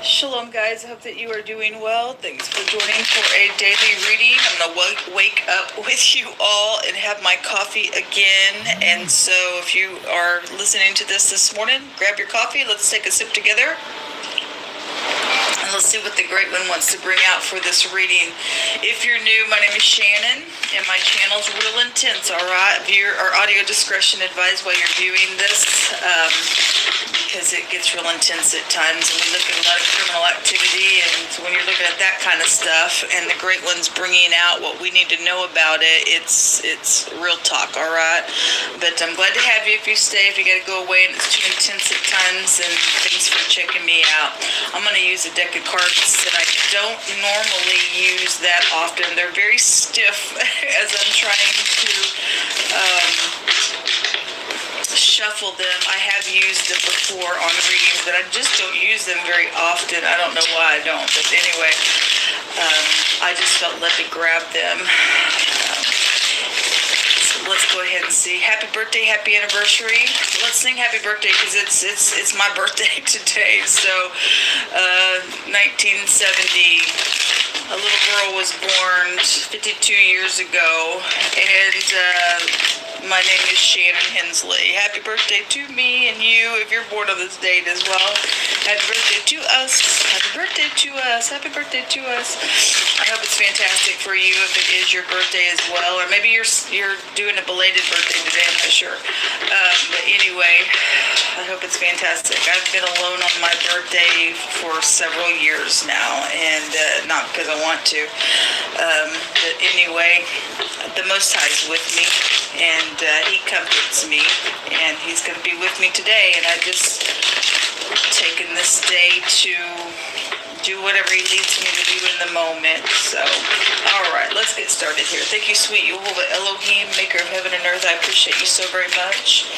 Shalom guys, I hope that you are doing well. Thanks for joining for a daily reading. I'm going to wake up with you all and have my coffee again. And so if you are listening to this morning, grab your coffee. Let's take a sip together. And let's see what the Great One wants to bring out for this reading. If you're new, my name is Shannon, and my channel's real intense, alright? Viewer or audio discretion advised while you're viewing this, because it gets real intense at times, and we look at a lot of criminal activity, and so when you're looking at that kind of stuff, and the Great One's bringing out what we need to know about it, it's real talk, alright? But I'm glad to have you if you stay, if you gotta go away and it's too intense at times, and thanks for checking me out. I'm going to use a deck of cards that I don't normally use that often. They're very stiff as I'm trying to shuffle them. I have used them before on readings, but I just don't use them very often. I don't know why I don't, but anyway, I just felt led to grab them. Let's go ahead and see. Happy birthday, happy anniversary. Let's sing happy birthday because it's my birthday today. So 1970, a little girl was born 52 years ago, and my name is ShannonEHensley. Happy birthday to me and you if you're born on this date as well. Happy birthday to us. Happy birthday to us. Happy birthday to us. I hope it's fantastic for you if it is your birthday as well, or maybe you're doing a belated birthday today. I'm not sure. But anyway, I hope it's fantastic. I've been alone on my birthday for several years now, and not because I want to. But anyway, the Most High is with me, and He comforts me, and He's going to be with me today. And I just taken this day to do whatever He leads me to do in the moment. So, alright, let's get started here. Thank you, sweet Jehovah Elohim, maker of heaven and earth. I appreciate you so very much.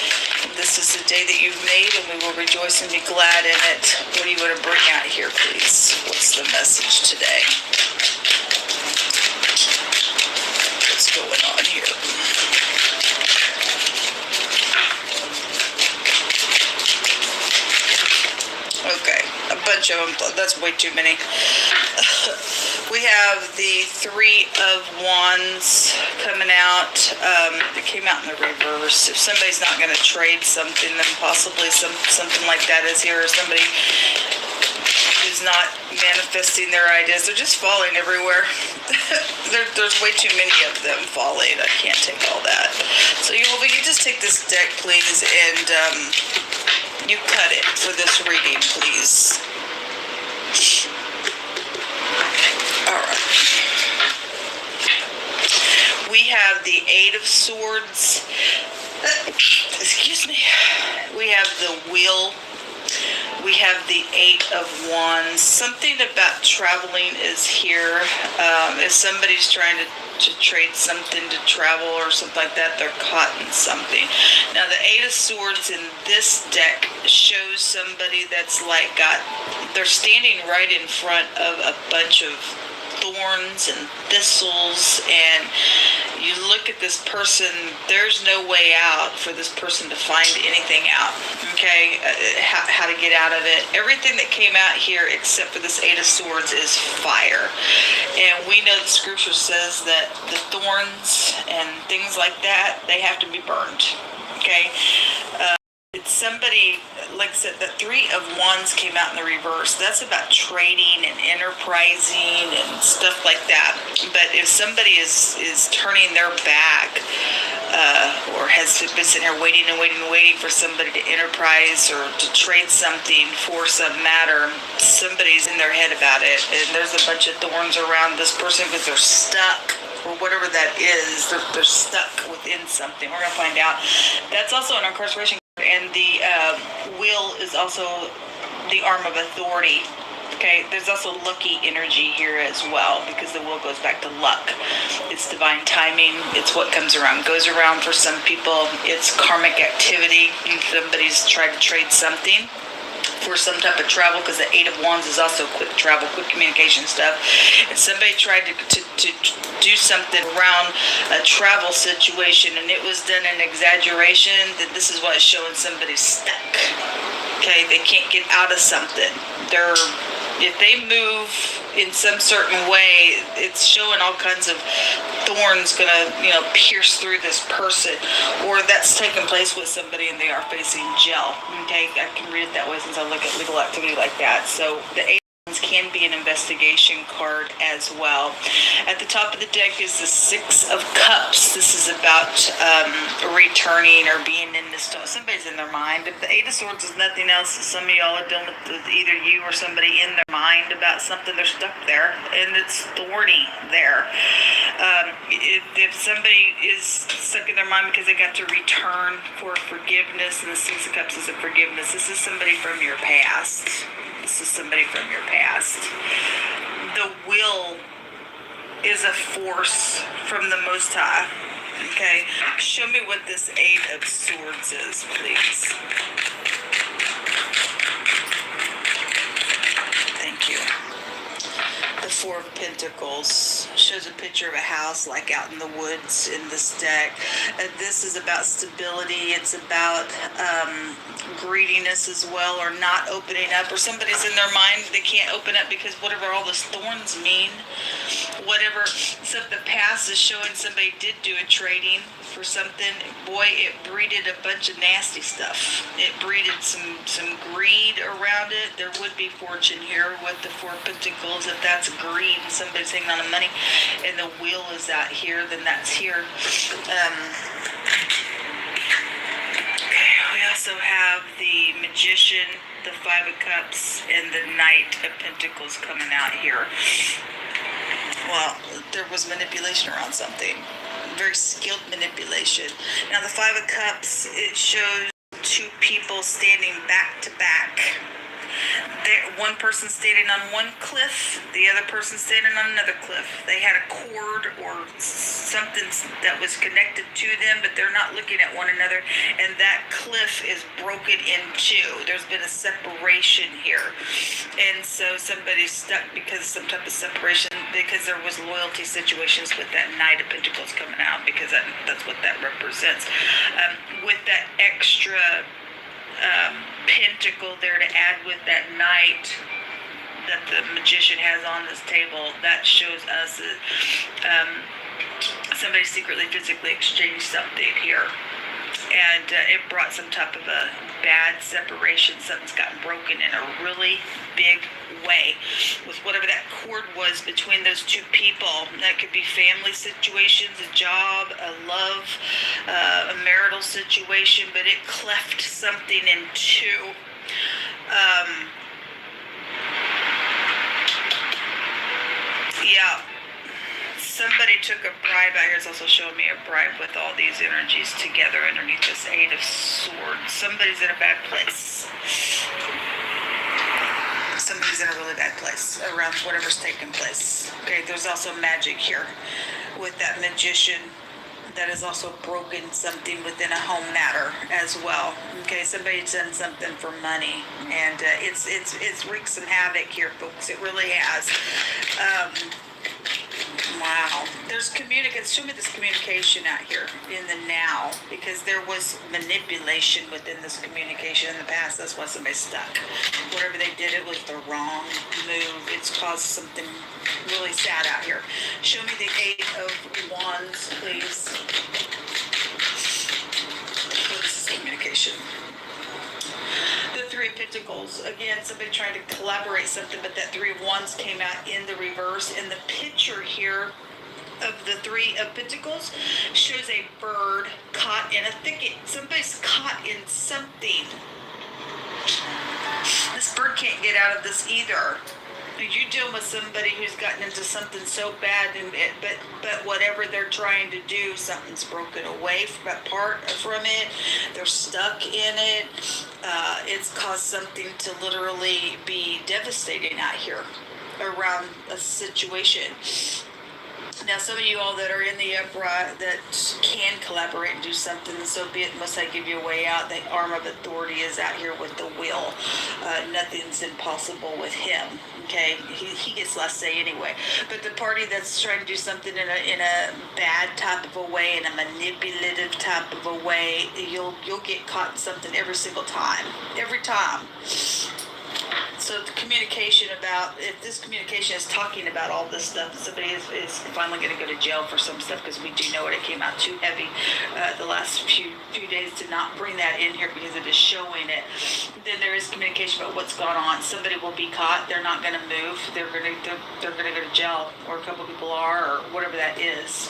This is the day that you've made, and we will rejoice and be glad in it. What do you want to bring out here, please? What's the message today? What's going on here? Okay, a bunch of them. That's way too many. We have the Three of Wands coming out. It came out in the reverse. If somebody's not going to trade something, then possibly something like that is here. Or somebody is not manifesting their ideas. They're just falling everywhere. There's way too many of them falling. I can't take all that. So you just take this deck, please, and you cut it for this reading, please. Alright. We have the Eight of Swords. Excuse me. We have the Wheel. We have the Eight of Wands. Something about traveling is here. If somebody's trying to trade something to travel or something like that, they're caught in something. Now, the Eight of Swords in this deck shows somebody that's they're standing right in front of a bunch of thorns and thistles, and you look at this person, there's no way out for this person to find anything out, okay? How to get out of it. Everything that came out here except for this Eight of Swords is fire. And we know the scripture says that the thorns and things like that, they have to be burned, okay? It's somebody, like I said, the Three of Wands came out in the reverse. That's about trading and enterprising and stuff like that. But if somebody is turning their back, or has been sitting here waiting for somebody to enterprise or to trade something for some matter, somebody's in their head about it. And there's a bunch of thorns around this person because they're stuck, or whatever that is. They're stuck within something. We're going to find out. That's also an incarceration. And the Wheel is also the arm of authority. Okay, there's also lucky energy here as well, because the Wheel goes back to luck. It's divine timing. It's what comes around, goes around for some people. It's karmic activity. Somebody's tried to trade something for some type of travel, because the Eight of Wands is also quick travel, quick communication stuff. And somebody tried to do something around a travel situation, and it was done in exaggeration. That this is what is showing somebody's stuck. Okay, they can't get out of something. They're If they move in some certain way, it's showing all kinds of thorns gonna, pierce through this person, or that's taking place with somebody and they are facing jail. Okay, I can read it that way since I look at legal activity like that. So the can be an investigation card as well. At the top of the deck is the Six of Cups. This is about returning or being in this. Somebody's in their mind. If the Eight of Swords is nothing else, some of y'all are dealing with either you or somebody in their mind about something. They're stuck there, and it's thorny there. If somebody is stuck in their mind because they got to return for forgiveness, and the Six of Cups is a forgiveness. This is somebody from your past. This is somebody from your past. The will is a force from the Most High. Okay? Show me what this Eight of Swords is, please. Thank you. The Four of Pentacles shows a picture of a house like out in the woods in this deck. This is about stability. It's about greediness as well, or not opening up, or somebody's in their mind they can't open up because whatever all those thorns mean, whatever stuff the past is showing somebody did do a trading for something, boy, it breeded a bunch of nasty stuff. It breeded some greed around it. There would be fortune here with the Four of Pentacles. If that's greed and somebody's hanging on the money and the wheel is out here, then that's here. We also have the Magician, the Five of Cups, and the Knight of Pentacles coming out here. Well, there was manipulation around something. Very skilled manipulation. Now, the Five of Cups, it shows two people standing back to back. One person standing on one cliff, the other person standing on another cliff. They had a cord or something that was connected to them, but they're not looking at one another, and that cliff is broken in two. There's been a separation here, and so somebody's stuck because of some type of separation, because there was loyalty situations with that Knight of Pentacles coming out, because that's what that represents. With that extra pentacle there to add with that Knight that the Magician has on this table, that shows us that somebody secretly physically exchanged something here, and it brought some type of a bad separation. Something's gotten broken in a really big way with whatever that cord was between those two people. That could be family situations, a job, a love, a marital situation, but it cleft something in two. Yeah. Somebody took a bribe out here. It's also showing me a bribe with all these energies together underneath this Eight of Swords. Somebody's in a bad place. Somebody's in a really bad place around whatever's taking place. Okay, there's also magic here with that Magician that has also broken something within a home matter as well. Okay, somebody's done something for money, and it's wreaked some havoc here, folks. It really has. Wow. There's communication. Show me this communication out here in the now, because there was manipulation within this communication in the past. That's why somebody's stuck. Whatever they did, it was the wrong move. It's caused something really sad out here. Show me the Eight of Wands, please. What is this communication? The Three of Pentacles. Again, somebody trying to collaborate something, but that Three of Wands came out in the reverse. And the picture here of the Three of Pentacles shows a bird caught in a thicket. Somebody's caught in something. This bird can't get out of this either. You're dealing with somebody who's gotten into something so bad, but whatever they're trying to do, something's broken away from it. They're stuck in it. It's caused something to literally be devastating out here around a situation. Now, some of you all that are in the upright that can collaborate and do something, so be it. Must I give you a way out? The arm of authority is out here with the will. Nothing's impossible with him. Okay, he gets last say anyway. But the party that's trying to do something in a bad type of a way, in a manipulative type of a way, you'll get caught in something every single time. Every time. So the communication about, if this communication is talking about all this stuff, somebody is finally going to go to jail for some stuff, because we do know it came out too heavy the last few days to not bring that in here because it is showing it. Then there is communication about what's gone on. Somebody will be caught. They're not going to move. They're going to go to jail, or a couple people are, or whatever that is.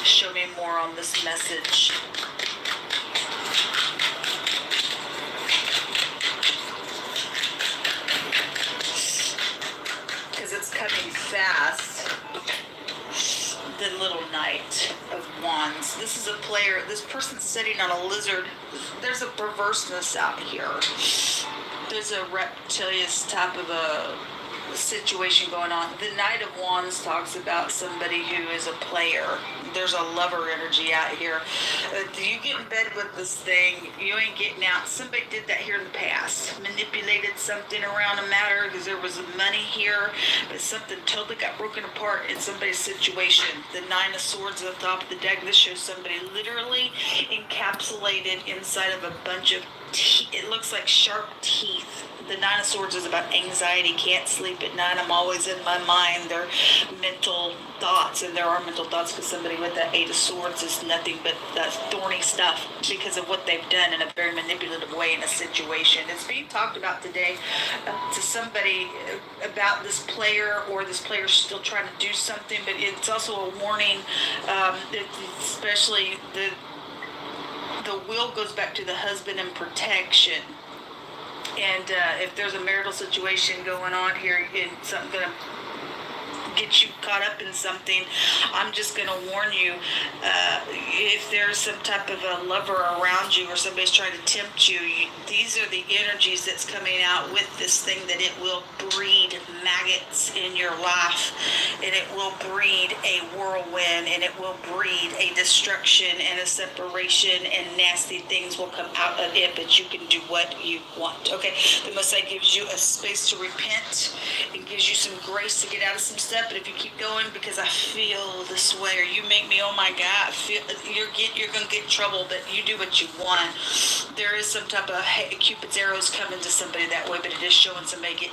Show me more on this message. It's coming fast. The little Knight of Wands. This is a player. This person's sitting on a lizard. There's a perverseness out here. There's a reptilious type of a situation going on. The Knight of Wands talks about somebody who is a player. There's a lover energy out here. You get in bed with this thing, you ain't getting out. Somebody did that here in the past. Manipulated something around a matter because there was money here, but something totally got broken apart in somebody's situation. The Nine of Swords at the top of the deck. This shows somebody literally encapsulated inside of a bunch of teeth. It looks like sharp teeth. The Nine of Swords is about anxiety, can't sleep at night, I'm always in my mind. They're mental thoughts, and there are mental thoughts because somebody with that Eight of Swords is nothing but that thorny stuff because of what they've done in a very manipulative way in a situation. It's being talked about today to somebody about this player, or this player still trying to do something, but it's also a warning, especially the wheel goes back to the husband and protection. And if there's a marital situation going on here, and something going to get you caught up in something, I'm just going to warn you, if there's some type of a lover around you, or somebody's trying to tempt you, these are the energies that's coming out with this thing, that it will breed maggots in your life, and it will breed a whirlwind, and it will breed a destruction and a separation, and nasty things will come out of it, but you can do what you want. Okay, the Messiah gives you a space to repent and gives you some grace to get out of some stuff. But if you keep going, because I feel this way, or you make me, oh my God, you're gonna get in trouble, but you do what you want. There is some type of Cupid's arrows coming to somebody that way, but it is showing somebody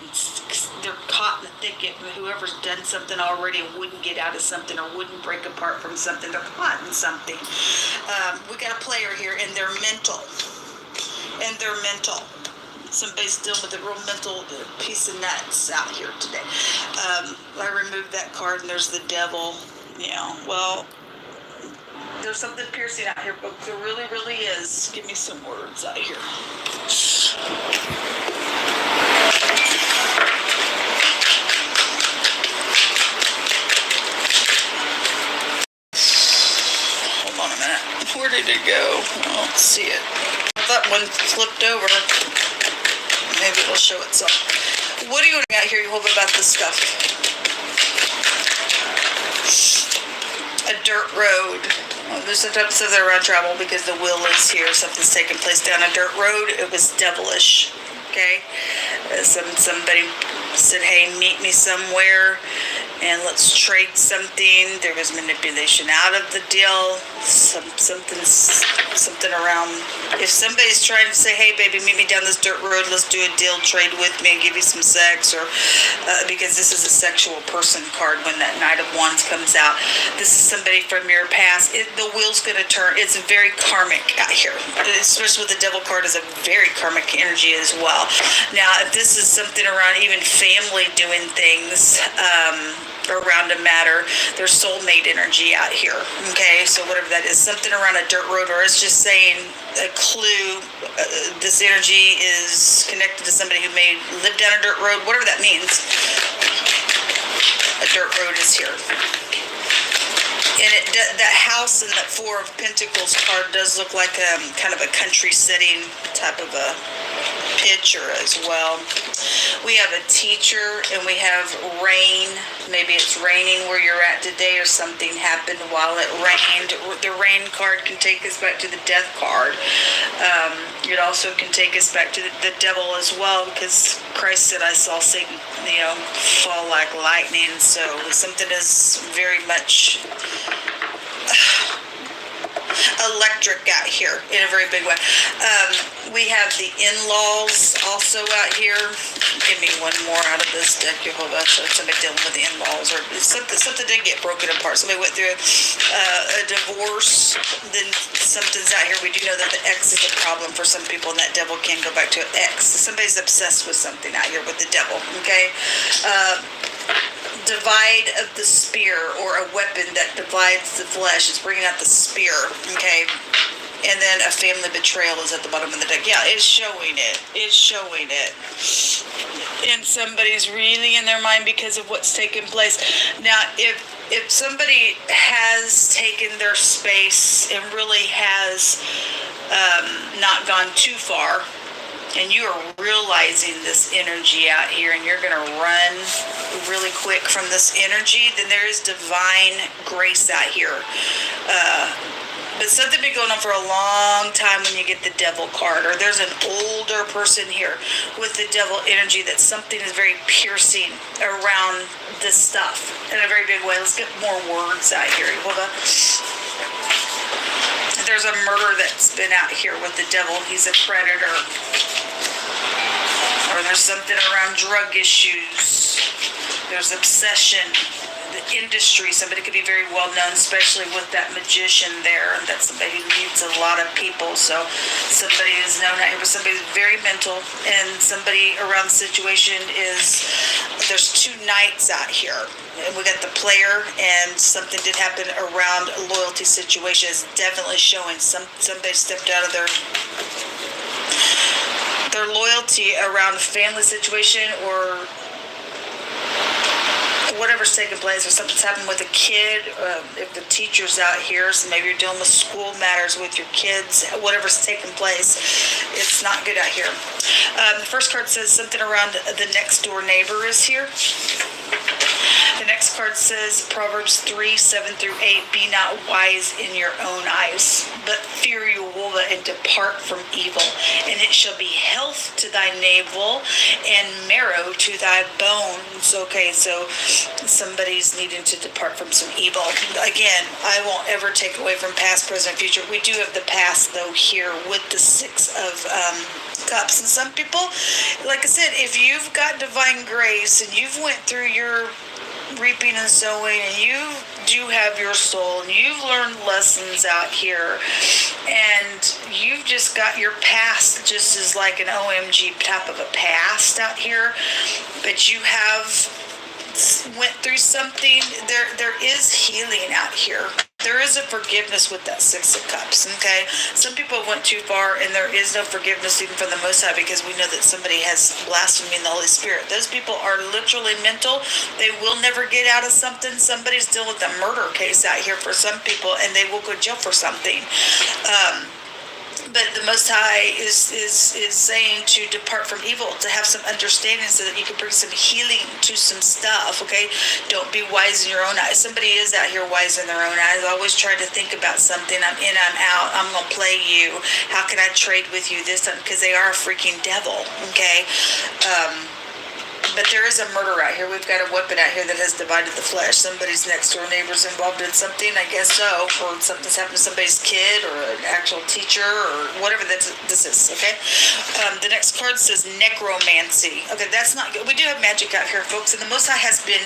they're caught in the thicket. Whoever's done something already and wouldn't get out of something, or wouldn't break apart from something, they're caught in something. We got a player here, and they're mental. Somebody's dealing with a real mental piece of nuts out here today. I removed that card, and there's the devil. Yeah, well, there's something piercing out here, but there really, really is. Give me some words out here. Hold on a minute. Where did it go? I don't see it. That one flipped over. Maybe it'll show itself. What are you doing out here? You hold about this stuff. A dirt road. Well, there's sometimes says they're around travel because the wheel is here. Something's taking place down a dirt road. It was devilish. Okay. Somebody said, "Hey, meet me somewhere, and let's trade something." There was manipulation out of the deal. Something around. If somebody's trying to say, "Hey, baby, meet me down this dirt road. Let's do a deal. Trade with me and give you some sex," or because this is a sexual person card when that Knight of Wands comes out. This is somebody from your past. The wheel's going to turn. It's very karmic out here, especially with the Devil card is a very karmic energy as well. Now, if this is something around even family doing things around a matter, there's soulmate energy out here. Okay, so whatever that is, something around a dirt road, or it's just saying a clue. This energy is connected to somebody who may live down a dirt road, whatever that means. A dirt road is here. And that house and that Four of Pentacles card does look like kind of a country setting type of a picture as well. We have a teacher, and we have rain. Maybe it's raining where you're at today, or something happened while it rained. The rain card can take us back to the death card. It also can take us back to the devil as well, because Christ said, "I saw Satan, fall like lightning." So something is very much electric out here in a very big way. We have the in-laws also out here. Give me one more out of this deck, Jehovah. So somebody dealing with the in-laws, or something did get broken apart. Somebody went through a divorce. Then something's out here. We do know that the ex is a problem for some people, and that devil can go back to an ex. Somebody's obsessed with something out here with the devil. Okay. Divide of the spear, or a weapon that divides the flesh. It's bringing out the spear. Okay. And then a family betrayal is at the bottom of the deck. Yeah, it's showing it. It's showing it. And somebody's really in their mind because of what's taken place. Now, if somebody has taken their space and really has not gone too far, and you are realizing this energy out here, and you're going to run really quick from this energy, then there is divine grace out here. But something been going on for a long time when you get the devil card, or there's an older person here with the devil energy that something is very piercing around this stuff in a very big way. Let's get more words out here. Hold on. There's a murder that's been out here with the devil. He's a predator. Or there's something around drug issues. There's obsession. The industry, somebody could be very well known, especially with that magician there, and that's somebody who leads a lot of people. So somebody is known out here, but somebody's very mental, and somebody around the situation is, there's two knights out here, and we got the player, and something did happen around a loyalty situation. Is definitely showing somebody stepped out of their loyalty around a family situation, or whatever's taking place, or something's happened with a kid. If the teacher's out here, so maybe you're dealing with school matters with your kids, whatever's taking place, it's not good out here. The first card says something around the next door neighbor is here. The next card says Proverbs 3:7-8, be not wise in your own eyes, but fear Jehovah and depart from evil, and it shall be health to thy navel and marrow to thy bones. Okay, so somebody's needing to depart from some evil. Again, I won't ever take away from past, present, future. We do have the past, though, here with the Six of Cups. And some people, like I said, if you've got divine grace and you've went through your reaping and sowing, and you do have your soul, and you've learned lessons out here, and you've just got your past just as like an OMG type of a past out here, but you have went through something. There is healing out here. There is a forgiveness with that Six of Cups, okay? Some people went too far, and there is no forgiveness even from the Most High, because we know that somebody has blasphemed the Holy Spirit. Those people are literally mental. They will never get out of something. Somebody's dealing with a murder case out here for some people, and they will go to jail for something. But the Most High is saying to depart from evil, to have some understanding so that you can bring some healing to some stuff, okay? Don't be wise in your own eyes. Somebody is out here wise in their own eyes, always trying to think about something. I'm in, I'm out, I'm going to play you. How can I trade with you this time? Because they are a freaking devil, okay? But there is a murder out here. We've got a weapon out here that has divided the flesh. Somebody's next door neighbor's involved in something, I guess so. Or something's happened to somebody's kid, or an actual teacher, or whatever this is, okay? The next card says necromancy. Okay, that's not good. We do have magic out here, folks. And the Most High has been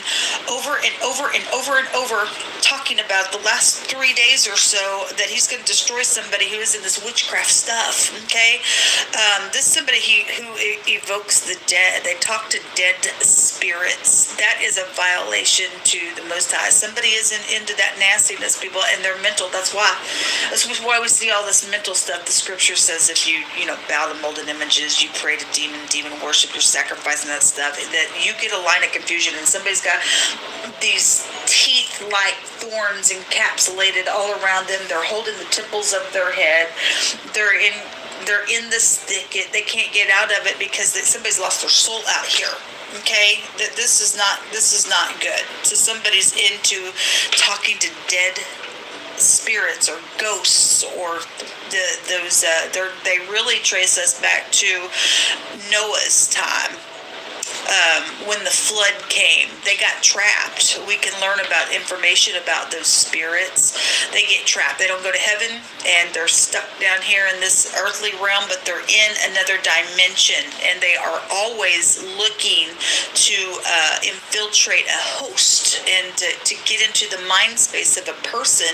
over and over and over and over talking about the last 3 days or so that he's going to destroy somebody who is in this witchcraft stuff, okay? This is somebody who evokes the dead. They talk to dead spirits. That is a violation to the Most High. Somebody isn't into that nastiness, people, and they're mental. That's why we see all this mental stuff. The scripture says if you bow to molded images, you pray to demon worship, you're sacrificing that stuff, that you get a line of confusion, and somebody's got these teeth-like thorns encapsulated all around them. They're holding the temples of their head. They're in this thicket. They can't get out of it because somebody's lost their soul out here. Okay, this is not good. So somebody's into talking to dead spirits or ghosts, or they really trace us back to Noah's time. when the flood came, they got trapped. We can learn about information about those spirits. They get trapped. They don't go to heaven, and they're stuck down here in this earthly realm, but they're in another dimension, and they are always looking to infiltrate a host and to get into the mind space of a person,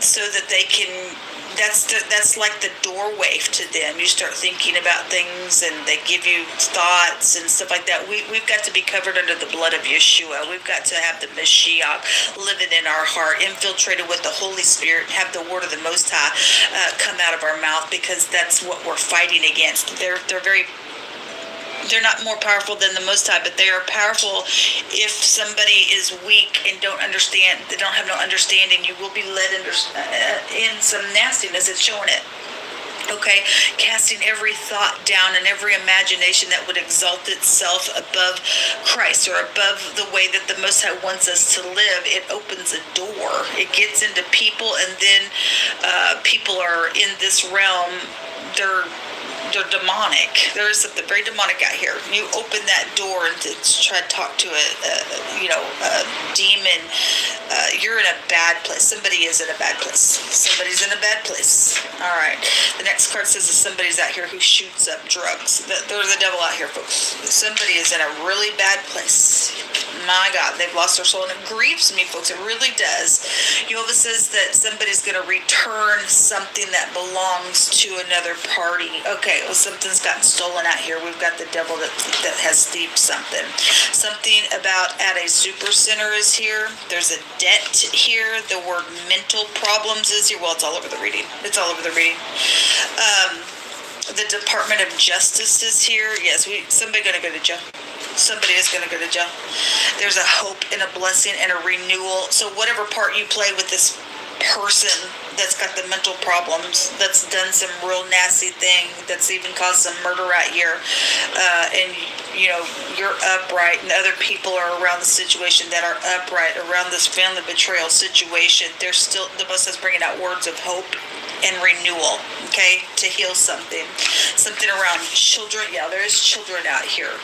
so that they can. That's like the doorway to them. You start thinking about things, and they give you thoughts and stuff like that. We've got to be covered under the blood of Yeshua. We've got to have the Mashiach living in our heart, infiltrated with the Holy Spirit, and have the word of the Most High come out of our mouth, because that's what we're fighting against. They're not more powerful than the Most High, but they are powerful. If somebody is weak and don't understand, they don't have no understanding, you will be led in some nastiness. It's showing it. Okay, casting every thought down and every imagination that would exalt itself above Christ or above the way that the Most High wants us to live. It opens a door. It gets into people, and then people are in this realm. They're demonic. There is something very demonic out here. You open that door and to try to talk to a demon. You're in a bad place. Somebody is in a bad place. Somebody's in a bad place. All right. The next card says that somebody's out here who shoots up drugs. There's the devil out here, folks. Somebody is in a really bad place. My God, they've lost their soul, and it grieves me, folks. It really does. Jehovah says that somebody's going to return something that belongs to another party. Okay, well, something's gotten stolen out here. We've got the devil that has thieved something. Something about at a super center is here. There's a debt here. The word mental problems is here. Well, it's all over the reading. It's all over the reading. The Department of Justice is here. Yes, somebody going to go to jail. Somebody is going to go to jail. There's a hope and a blessing and a renewal. So whatever part you play with this person that's got the mental problems, that's done some real nasty thing, that's even caused some murder out here, and you're upright, and other people are around the situation that are upright around this family betrayal situation, there's still the Most is bringing out words of hope and renewal, okay, to heal something around children. Yeah, there is children out here,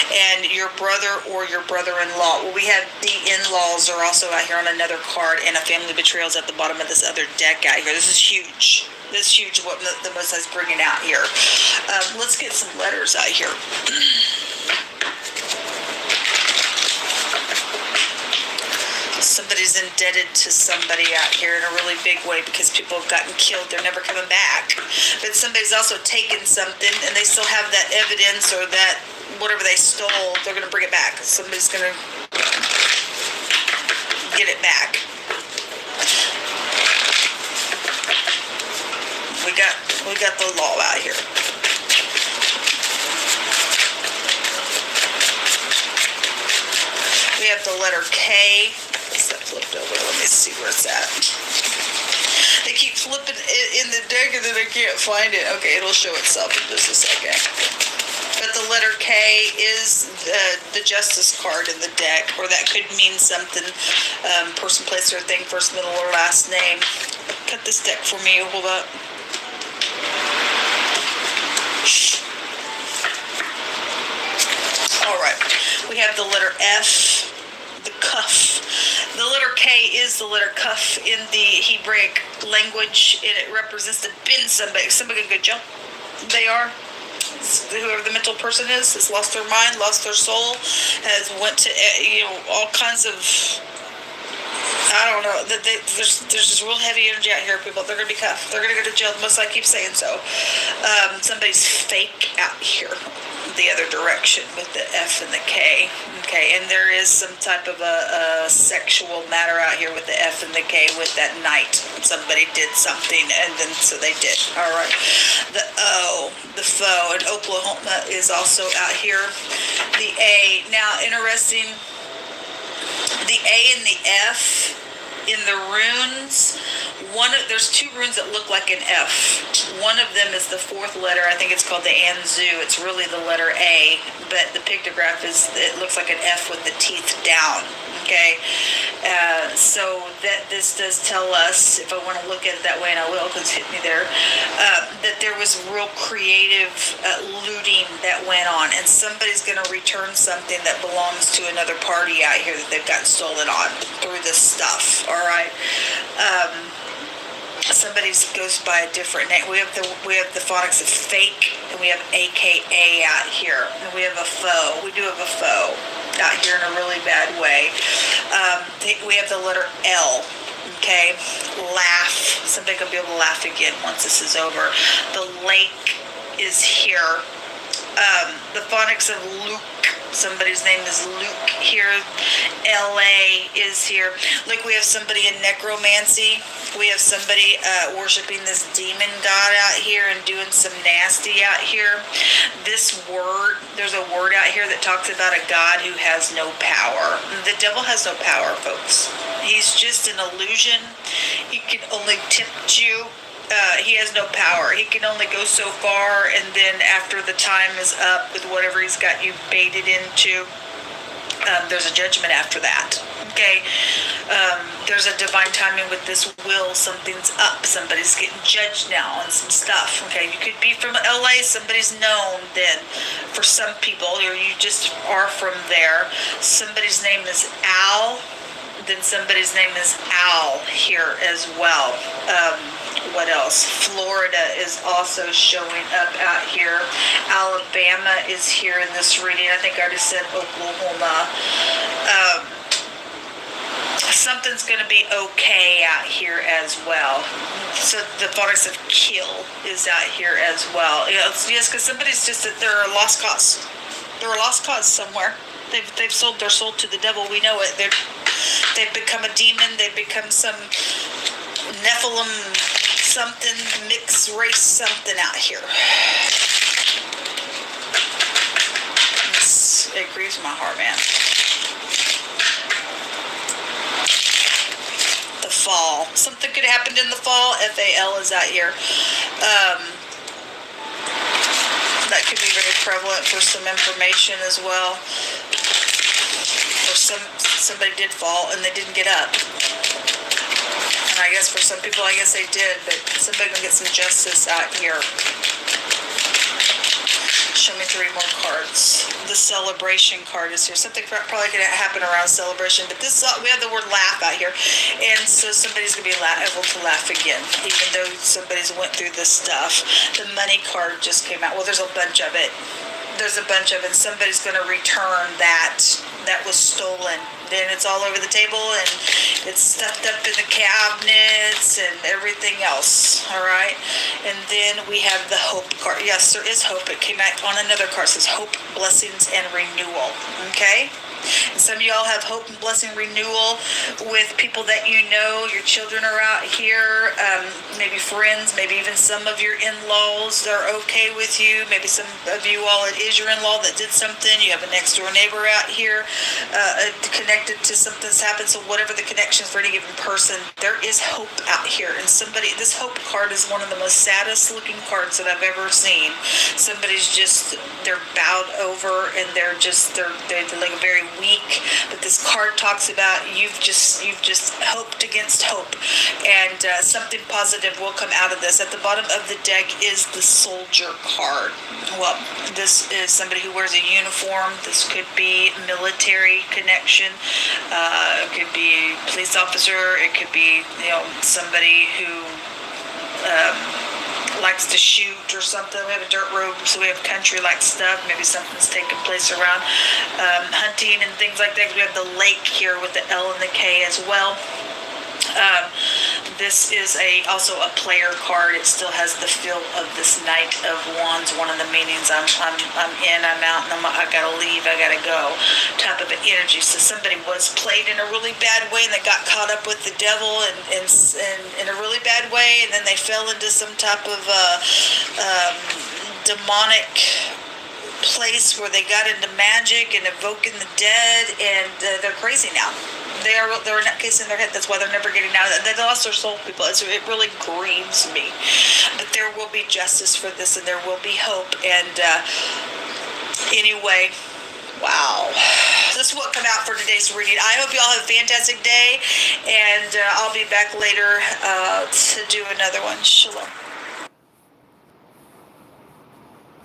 and your brother or your brother-in-law. Well, we have the in-laws are also out here on another card, and a family betrayal is at the bottom of this other deck out here. This is huge. This is huge what the Most is bringing out here. Let's get some letters out here. Somebody's indebted to somebody out here in a really big way because people have gotten killed. They're never coming back. But somebody's also taken something, and they still have that evidence or that whatever they stole. They're going to bring it back. Somebody's going to get it back. We got the law out here. We have the letter K. Flipped over. Let me see where it's at. They keep flipping it in the deck, and then I can't find it. Okay, it'll show itself in just a second. But the letter K is the justice card in the deck, or that could mean something. Person, place, or thing, first, middle, or last name. Cut this deck for me. Hold up. All right. We have the letter F, the cuff. The letter K is the letter cuff in the Hebraic language, and it represents to bend somebody. Somebody can go jump. They are. Whoever the mental person is has lost their mind, lost their soul, has went to all kinds of. I don't know. There's this real heavy energy out here, people. They're going to be cuffed. They're going to go to jail. Most I keep saying so. Somebody's fake out here the other direction with the F and the K. Okay, and there is some type of a sexual matter out here with the F and the K with that knight. Somebody did something, and then so they did. All right. The O, the foe, and Oklahoma is also out here. The A. Now, interesting. The A and the F in the runes, there's two runes that look like an F. One of them is the fourth letter. I think it's called the Anzu. It's really the letter A, but the pictograph it looks like an F with the teeth down. Okay, so that this does tell us, if I want to look at it that way, and I will, because hit me there, that there was real creative looting theme that went on, and somebody's going to return something that belongs to another party out here that they've gotten stolen on through this stuff. All right. Somebody goes by a different name. We have the phonics of fake, and we have AKA out here, and we have a foe. We do have a foe out here in a really bad way. We have the letter L. Okay, laugh. Somebody gonna be able to laugh again once this is over. The lake is here. The phonics of Luke. Somebody's name is Luke here. LA is here. Like, we have somebody in necromancy. We have somebody worshiping this demon god out here and doing some nasty out here. This word, there's a word out here that talks about a god who has no power. The devil has no power, folks. He's just an illusion. He can only tempt you. He has no power. He can only go so far, and then after the time is up with whatever he's got you baited into, there's a judgment after that. Okay, there's a divine timing with this will. Something's up. Somebody's getting judged now on some stuff. Okay, you could be from LA. Somebody's known then for some people, or you just are from there. Somebody's name is Al. Then somebody's name is Al here as well. What else? Florida is also showing up out here. Alabama is here in this reading. I think I already said Oklahoma. Something's going to be okay out here as well. So the phonics of kill is out here as well. Yes, because somebody's just, they're a lost cause. They're a lost cause somewhere. They've sold their soul to the devil. We know it. They've become a demon. They've become some Nephilim something, mixed race something out here. It grieves my heart, man. The fall. Something could have happened in the fall. FAL is out here. That could be very prevalent for some information as well. Or somebody did fall and they didn't get up. And I guess for some people, I guess they did, but somebody can get some justice out here. Show me 3 more cards. The celebration card is here. Something probably going to happen around celebration, but this we have the word laugh out here, and so somebody's going to be able to laugh again, even though somebody's went through this stuff. The money card just came out. Well, there's a bunch of it. There's a bunch of it. And somebody's going to return that was stolen. Then it's all over the table, and it's stuffed up in the cabinets and everything else. All right. And then we have the hope card. Yes, there is hope. It came out on another card. It says hope, blessings, and renewal. Okay. And some of y'all have hope and blessing renewal with people that you know. Your children are out here, maybe friends, maybe even some of your in-laws are okay with you. Maybe some of you all, it is your in-law that did something. You have a next-door neighbor out here connected to something that's happened. So whatever the connection is for any given person, there is hope out here. And this hope card is one of the most saddest-looking cards that I've ever seen. Somebody's just, they're bowed over, and they're like very weak, but this card talks about you've just hoped against hope, and something positive will come out of this. At the bottom of the deck is the soldier card. Well, this is somebody who wears a uniform. This could be military connection. It could be a police officer. It could be somebody who likes to shoot or something. We have a dirt road, so we have country-like stuff. Maybe something's taking place around hunting and things like that. We have the lake here with the L and the K as well. This is also a player card. It still has the feel of this Knight of Wands. One of the meanings, I'm in, I'm out, and I gotta leave, I gotta go type of an energy. So somebody was played in a really bad way, and they got caught up with the devil and in a really bad way, and then they fell into some type of demonic place where they got into magic and evoking the dead, and they're crazy now. They're not casing their head. That's why they're never getting out. They lost their soul, people. It really grieves me. But there will be justice for this, and there will be hope. And anyway, wow. This is what come out for today's reading. I hope you all have a fantastic day, and I'll be back later to do another one. Shalom.